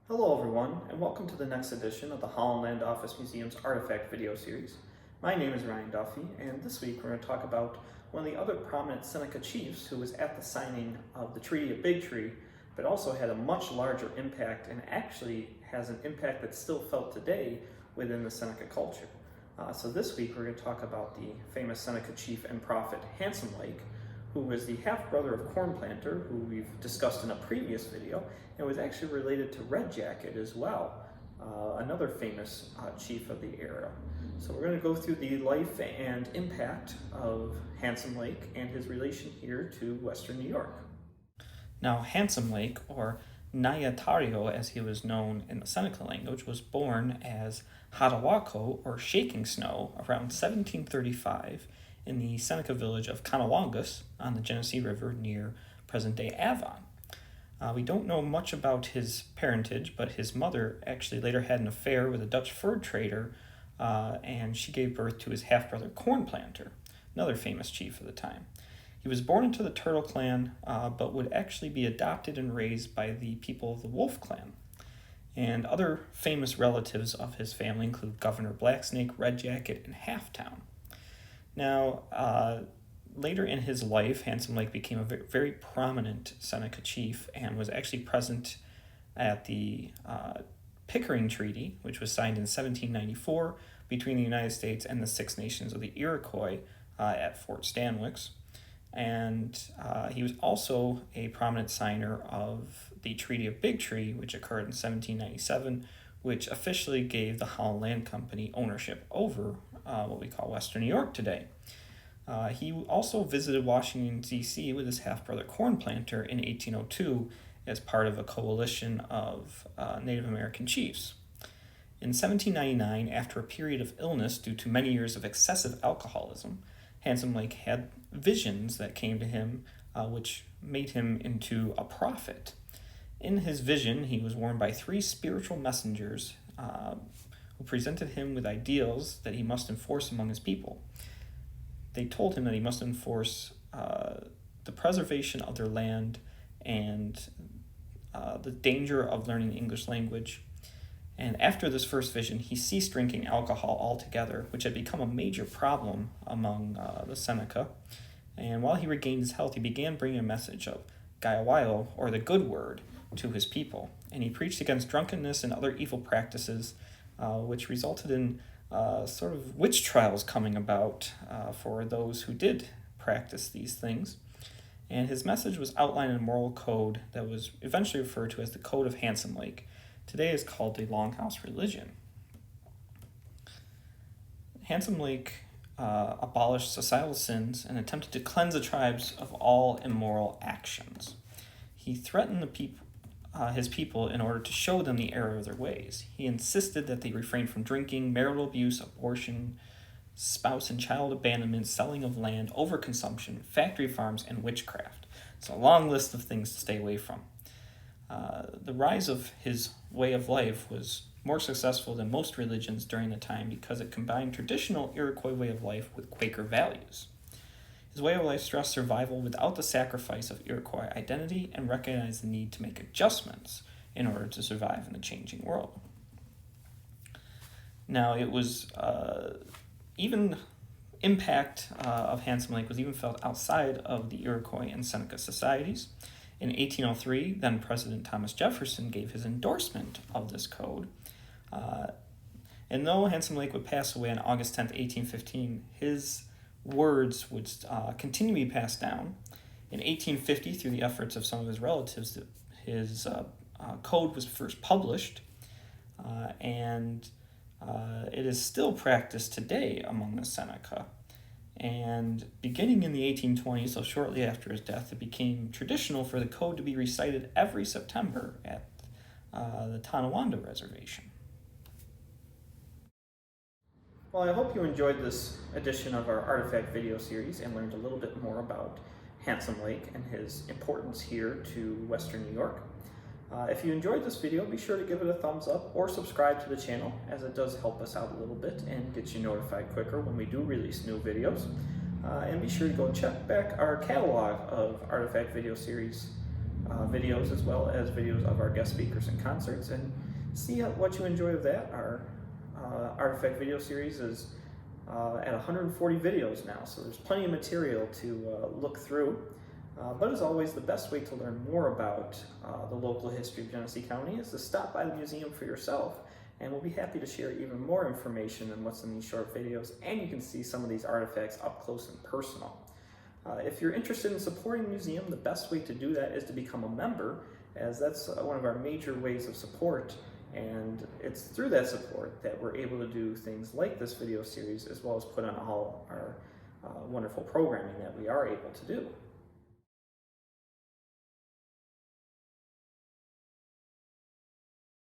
Hello everyone, and welcome to the next edition of the Holland Office Museum's Artifact video series. My name is Ryan Duffy, and this week we're going to talk about one of the other prominent Seneca Chiefs who was at the signing of the Treaty of Big Tree, but also had a much larger impact and actually has an impact that's still felt today within the Seneca culture. So this week we're going to talk about the famous Seneca Chief and prophet Handsome Lake, who was the half-brother of Corn Planter, who we've discussed in a previous video, and was actually related to Red Jacket as well, another famous chief of the era. So we're going to go through the life and impact of Handsome Lake and his relation here to Western New York. Now, Handsome Lake, or Nayatario as he was known in the Seneca language, was born as Hadawako, or Shaking Snow, around 1735 in the Seneca village of Canawangas on the Genesee River near present-day Avon. We don't know much about his parentage, but his mother actually later had an affair with a Dutch fur trader, and she gave birth to his half-brother Corn Planter, another famous chief of the time. He was born into the Turtle clan, but would actually be adopted and raised by the people of the Wolf clan. And other famous relatives of his family include Governor Blacksnake, Red Jacket, and Halftown. Now, later in his life, Handsome Lake became a very prominent Seneca chief and was actually present at the Pickering Treaty, which was signed in 1794 between the United States and the Six Nations of the Iroquois at Fort Stanwix. And he was also a prominent signer of the Treaty of Big Tree, which occurred in 1797, which officially gave the Holland Land Company ownership over what we call Western New York today. He also visited Washington, D.C. with his half-brother Corn Planter in 1802 as part of a coalition of Native American chiefs. In 1799, after a period of illness due to many years of excessive alcoholism, Handsome Lake had visions that came to him, which made him into a prophet. In his vision, he was warned by three spiritual messengers who presented him with ideals that he must enforce among his people. They told him that he must enforce the preservation of their land and the danger of learning the English language. And after this first vision, he ceased drinking alcohol altogether, which had become a major problem among the Seneca. And while he regained his health, he began bringing a message of Gaiawayo, or the good word, to his people. And he preached against drunkenness and other evil practices, which resulted in sort of witch trials coming about for those who did practice these things. And his message was outlined in a moral code that was eventually referred to as the Code of Handsome Lake. Today is called the Longhouse Religion. Handsome Lake abolished societal sins and attempted to cleanse the tribes of all immoral actions. He threatened his people in order to show them the error of their ways. He insisted that they refrain from drinking, marital abuse, abortion, spouse and child abandonment, selling of land, overconsumption, factory farms, and witchcraft. It's a long list of things to stay away from. The rise of his way of life was more successful than most religions during the time because it combined traditional Iroquois way of life with Quaker values. His way of life stressed survival without the sacrifice of Iroquois identity and recognized the need to make adjustments in order to survive in the changing world. Now, it was even impact of Handsome Lake was even felt outside of the Iroquois and Seneca societies. In 1803, then President Thomas Jefferson gave his endorsement of this code. And though Handsome Lake would pass away on August 10th, 1815, his words would continue to be passed down. In 1850, through the efforts of some of his relatives, his code was first published, and it is still practiced today among the Seneca. And beginning in the 1820s, so shortly after his death, it became traditional for the code to be recited every September at the Tonawanda Reservation. Well, I hope you enjoyed this edition of our Artifact video series and learned a little bit more about Handsome Lake and his importance here to Western New York. If you enjoyed this video, be sure to give it a thumbs up or subscribe to the channel, as it does help us out a little bit and gets you notified quicker when we do release new videos. And be sure to go check back our catalog of Artifact video series videos as well as videos of our guest speakers and concerts, and see what you enjoy of that. Our Artifact video series is at 140 videos now, so there's plenty of material to look through. But as always, the best way to learn more about the local history of Genesee County is to stop by the museum for yourself, and we'll be happy to share even more information than what's in these short videos, and you can see some of these artifacts up close and personal. If you're interested in supporting the museum, the best way to do that is to become a member, as that's one of our major ways of support, and it's through that support that we're able to do things like this video series, as well as put on all our wonderful programming that we are able to do.